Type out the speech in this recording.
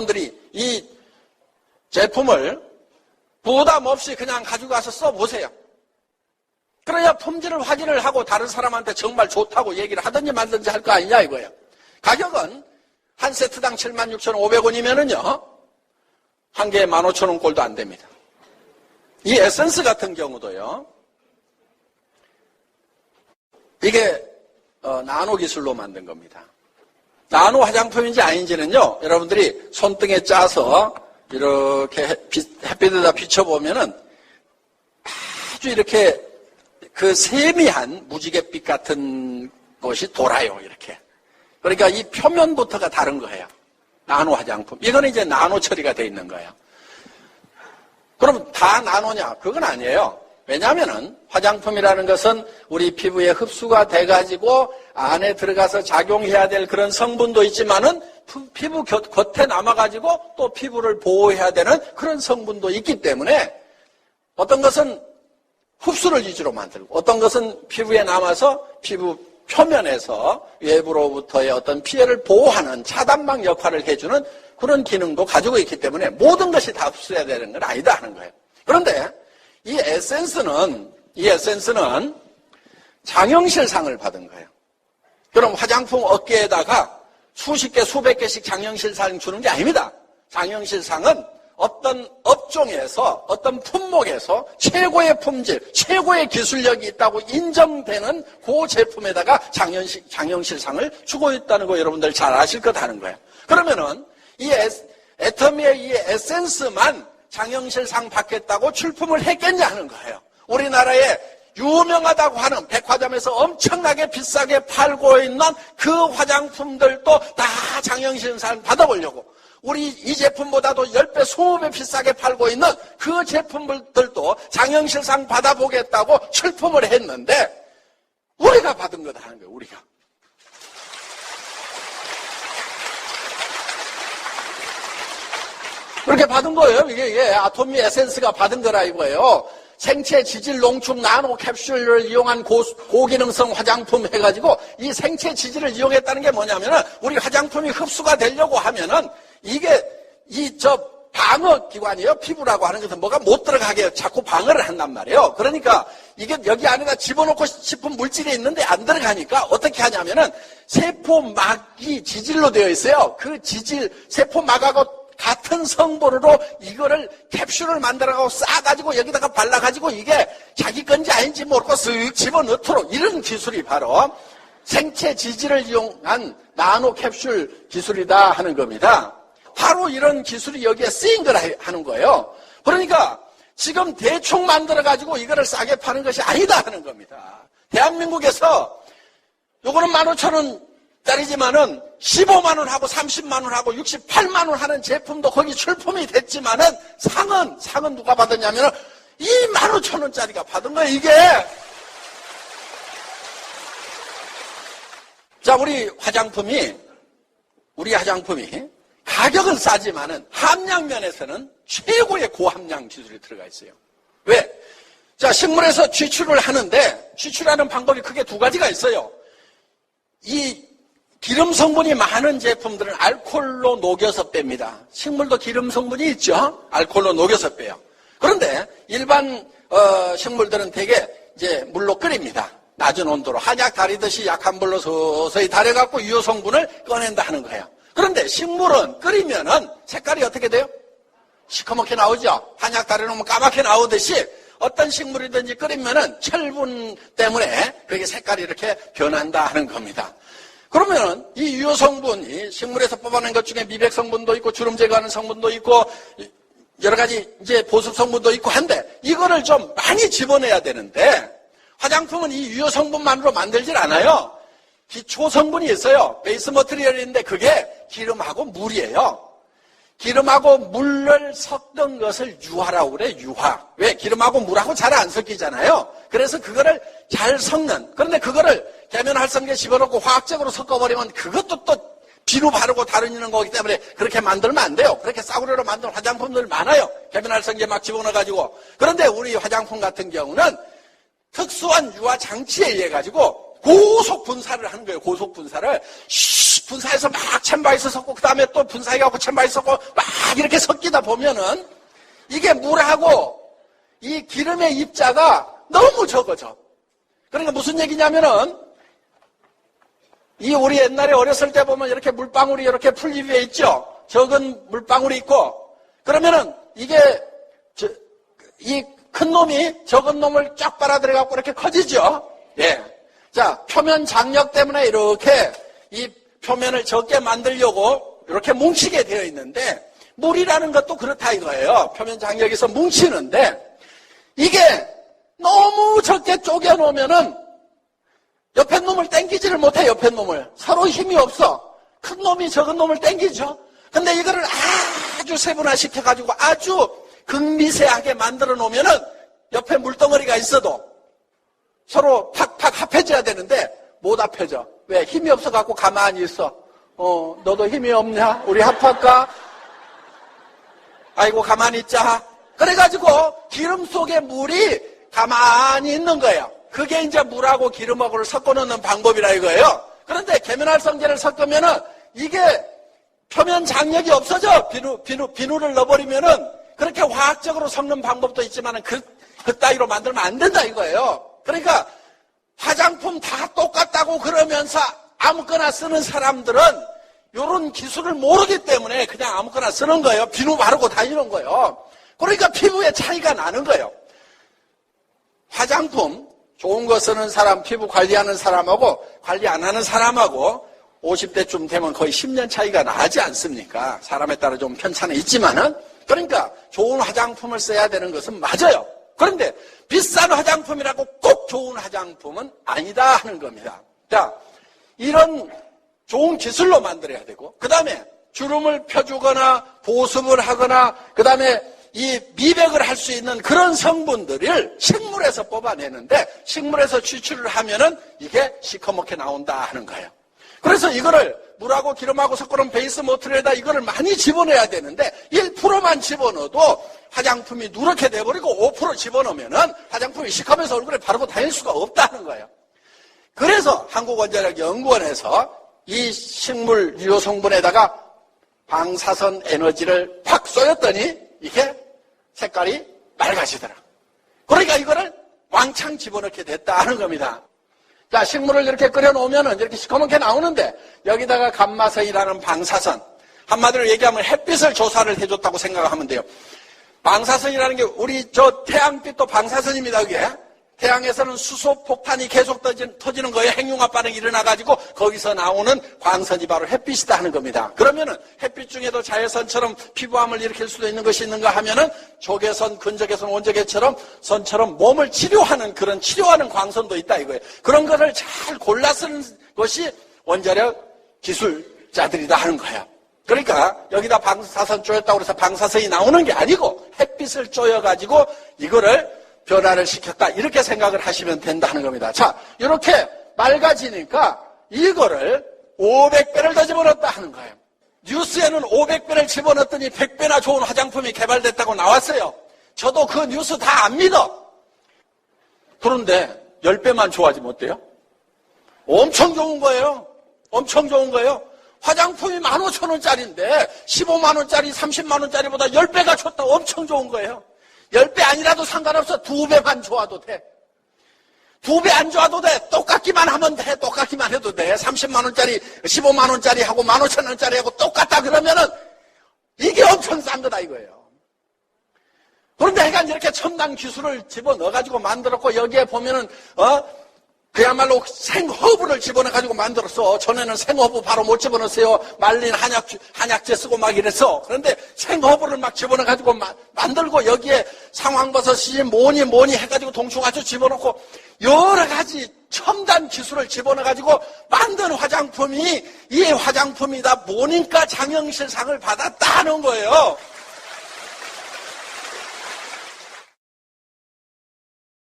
여러분들이 이 제품을 부담 없이 그냥 가지고 가서 써보세요. 그래야 품질을 확인을 하고 다른 사람한테 정말 좋다고 얘기를 하든지 말든지 할 거 아니냐 이거예요. 가격은 한 세트당 76,500원이면은요, 한 개에 15,000원 꼴도 안 됩니다. 이 에센스 같은 경우도요, 이게 나노 기술로 만든 겁니다. 나노 화장품인지 아닌지는요, 여러분들이 손등에 짜서 이렇게 햇빛에다 비춰보면은 아주 이렇게 그 세미한 무지갯빛 같은 것이 돌아요, 이렇게. 그러니까 이 표면부터가 다른 거예요. 나노 화장품. 이거는 이제 나노 처리가 돼 있는 거예요. 그럼 다 나노냐? 그건 아니에요. 왜냐하면은 화장품이라는 것은 우리 피부에 흡수가 돼가지고 안에 들어가서 작용해야 될 그런 성분도 있지만은 피부 겉에 남아가지고 또 피부를 보호해야 되는 그런 성분도 있기 때문에 어떤 것은 흡수를 위주로 만들고 어떤 것은 피부에 남아서 피부 표면에서 외부로부터의 어떤 피해를 보호하는 차단막 역할을 해주는 그런 기능도 가지고 있기 때문에 모든 것이 다 흡수해야 되는 건 아니다 하는 거예요. 그런데 이 에센스는 장영실상을 받은 거예요. 그럼 화장품 업계에다가 수십 개, 수백 개씩 장영실상 주는 게 아닙니다. 장영실상은 어떤 업종에서, 어떤 품목에서 최고의 품질, 최고의 기술력이 있다고 인정되는 그 제품에다가 장영실상을 주고 있다는 거 여러분들 잘 아실 거다는 거예요. 그러면은 이 애터미의 이 에센스만 장영실상 받겠다고 출품을 했겠냐 하는 거예요. 우리나라에 유명하다고 하는 백화점에서 엄청나게 비싸게 팔고 있는 그 화장품들도 다 장영실상 받아보려고 우리 이 제품보다도 10배, 20배 비싸게 팔고 있는 그 제품들도 장영실상 받아보겠다고 출품을 했는데 우리가 받은 거다 하는 거예요. 우리가. 그렇게 받은 거예요. 이게 아토미 에센스가 받은 거라 이거예요. 생체 지질 농축 나노 캡슐을 이용한 고기능성 화장품 해가지고 이 생체 지질을 이용했다는 게 뭐냐면은 우리 화장품이 흡수가 되려고 하면은 이게 방어기관이에요. 피부라고 하는 것은 뭐가 못 들어가게 자꾸 방어를 한단 말이에요. 그러니까 이게 여기 안에다 집어넣고 싶은 물질이 있는데 안 들어가니까 어떻게 하냐면은 세포막이 지질로 되어 있어요. 그 지질, 세포막하고 같은 성분으로 이거를 캡슐을 만들어가고 싸가지고 여기다가 발라가지고 이게 자기 건지 아닌지 모르고 쓱 집어넣도록 이런 기술이 바로 생체 지질을 이용한 나노 캡슐 기술이다 하는 겁니다. 바로 이런 기술이 여기에 쓰인 거라 하는 거예요. 그러니까 지금 대충 만들어가지고 이거를 싸게 파는 것이 아니다 하는 겁니다. 대한민국에서 요거는 15,000원짜리지만은 15만 원하고 30만 원하고 68만 원 하는 제품도 거기 출품이 됐지만은 상은 누가 받았냐면은 25,000원짜리가 받은 거예요, 이게. 자, 우리 화장품이 가격은 싸지만은 함량면에서는 최고의 고함량 기술이 들어가 있어요. 왜? 자, 식물에서 취출을 하는데 취출하는 방법이 크게 두 가지가 있어요. 이 기름 성분이 많은 제품들은 알코올로 녹여서 뺍니다. 식물도 기름 성분이 있죠? 알코올로 녹여서 빼요. 그런데 일반 식물들은 대개 이제 물로 끓입니다. 낮은 온도로 한약 다리듯이 약한 불로 서서히 달여갖고 유효 성분을 꺼낸다 하는 거예요. 그런데 식물은 끓이면은 색깔이 어떻게 돼요? 시커멓게 나오죠? 한약 다려놓으면 까맣게 나오듯이 어떤 식물이든지 끓이면은 철분 때문에 그게 색깔이 이렇게 변한다 하는 겁니다. 그러면은 이 유효 성분이 식물에서 뽑아낸 것 중에 미백 성분도 있고 주름 제거하는 성분도 있고 여러 가지 이제 보습 성분도 있고 한데 이거를 좀 많이 집어내야 되는데 화장품은 이 유효 성분만으로 만들질 않아요. 기초 성분이 있어요. 베이스 머티리얼인데 그게 기름하고 물이에요. 기름하고 물을 섞은 것을 유화라고 그래, 유화. 왜? 기름하고 물하고 잘 안 섞이잖아요. 그래서 그거를 잘 섞는. 그런데 그거를 계면활성제 집어넣고 화학적으로 섞어버리면 그것도 또 비누 바르고 다루는 거기 때문에 그렇게 만들면 안 돼요. 그렇게 싸구려로 만든 화장품들 많아요. 계면활성제 막 집어넣어가지고. 그런데 우리 화장품 같은 경우는 특수한 유화 장치에 의해 가지고 고속 분사를 하는 거예요. 고속 분사를 분사해서 막 챔바에서 섞고 그 다음에 또 분사해갖고 챔바에 섞고 막 이렇게 섞이다 보면은 이게 물하고 이 기름의 입자가 너무 적어져. 그러니까 무슨 얘기냐면은 이 우리 옛날에 어렸을 때 보면 이렇게 물방울이 이렇게 풀잎 위에 있죠. 적은 물방울이 있고 그러면은 이게 이 큰 놈이 적은 놈을 쫙 빨아들여갖고 이렇게 커지죠. 예. 자, 표면 장력 때문에 이렇게 이 표면을 적게 만들려고 이렇게 뭉치게 되어 있는데 물이라는 것도 그렇다 이거예요. 표면 장력에서 뭉치는데 이게 너무 적게 쪼개 놓으면은 옆에 놈을 당기지를 못해. 옆에 놈을 서로 힘이 없어. 큰 놈이 적은 놈을 당기죠. 근데 이거를 아주 세분화시켜가지고 아주 극미세하게 만들어 놓으면은 옆에 물덩어리가 있어도 서로 팍팍 합해져야 되는데 못 합해져. 왜? 힘이 없어갖고 가만히 있어. 너도 힘이 없냐? 우리 합할까? 아이고 가만히 있자. 그래가지고 기름 속에 물이 가만히 있는 거예요. 그게 이제 물하고 기름하고를 섞어 놓는 방법이라 이거예요. 그런데 계면활성제를 섞으면은 이게 표면 장력이 없어져. 비누를 넣어버리면은 그렇게 화학적으로 섞는 방법도 있지만은 그따위로 만들면 안 된다 이거예요. 그러니까 화장품 다 똑같다고 그러면서 아무거나 쓰는 사람들은 이런 기술을 모르기 때문에 그냥 아무거나 쓰는 거예요. 비누 바르고 다니는 거예요. 그러니까 피부에 차이가 나는 거예요. 화장품 좋은 거 쓰는 사람, 피부 관리하는 사람하고 관리 안 하는 사람하고 50대쯤 되면 거의 10년 차이가 나지 않습니까? 사람에 따라 좀 편차는 있지만은 그러니까 좋은 화장품을 써야 되는 것은 맞아요. 그런데 비싼 화장품이라고 꼭 좋은 화장품은 아니다 하는 겁니다. 자, 이런 좋은 기술로 만들어야 되고 그 다음에 주름을 펴주거나 보습을 하거나 그 다음에 이 미백을 할 수 있는 그런 성분들을 식물에서 뽑아내는데 식물에서 추출을 하면은 이게 시커멓게 나온다 하는 거예요. 그래서 이거를 물하고 기름하고 섞어놓은 베이스 모틀에다 이거를 많이 집어넣어야 되는데 1%만 집어넣어도 화장품이 누렇게 돼버리고 5% 집어넣으면은 화장품이 시커면서 얼굴에 바르고 다닐 수가 없다는 거예요. 그래서 한국원자력연구원에서 이 식물 유효 성분에다가 방사선 에너지를 팍 쏘였더니 이게 색깔이 맑아지더라. 그러니까 이거를 왕창 집어넣게 됐다는 겁니다. 자, 식물을 이렇게 끓여놓으면은 이렇게 시커멓게 나오는데 여기다가 감마선이라는 방사선, 한마디로 얘기하면 햇빛을 조사를 해줬다고 생각하면 돼요. 방사선이라는 게 우리 저 태양빛도 방사선입니다. 그게 태양에서는 수소 폭탄이 계속 터지는 거예요. 핵융합 반응이 일어나가지고 거기서 나오는 광선이 바로 햇빛이다 하는 겁니다. 그러면은 햇빛 중에도 자외선처럼 피부암을 일으킬 수도 있는 것이 있는가 하면은 적외선, 근적외선, 원적외처럼 선처럼 몸을 치료하는 그런 치료하는 광선도 있다 이거예요. 그런 것을 잘 골라 쓰는 것이 원자력 기술자들이다 하는 거예요. 그러니까 여기다 방사선 쪼였다고 해서 방사선이 나오는 게 아니고 햇빛을 쪼여가지고 이거를 변화를 시켰다 이렇게 생각을 하시면 된다는 겁니다. 자, 이렇게 맑아지니까 이거를 500배를 더 집어넣었다 하는 거예요. 뉴스에는 500배를 집어넣었더니 100배나 좋은 화장품이 개발됐다고 나왔어요. 저도 그 뉴스 다 안 믿어. 그런데 10배만 좋아지면 어때요? 엄청 좋은 거예요. 엄청 좋은 거예요. 화장품이 15,000원짜리인데 15만원짜리, 30만원짜리보다 10배가 좋다. 엄청 좋은 거예요. 10배 아니라도 상관없어. 2배만 좋아도 돼. 2배 안 좋아도 돼. 똑같기만 하면 돼. 똑같기만 해도 돼. 30만원짜리, 15만원짜리 하고 15,000원짜리 하고 똑같다 그러면은 이게 엄청 싼 거다 이거예요. 그런데 하여간 이렇게 첨단 기술을 집어넣어가지고 만들었고 여기에 보면은, 그야말로 생허브를 집어넣어가지고 만들었어. 전에는 생허브 바로 못 집어넣었어요. 말린 한약재 쓰고 막 이랬어. 그런데 생허브를 막 집어넣어가지고 만들고 여기에 상황버섯이 뭐니 해가지고 동충하초 집어넣고 여러 가지 첨단 기술을 집어넣어가지고 만든 화장품이 이 화장품이다 보니까 장영실상을 받았다는 거예요.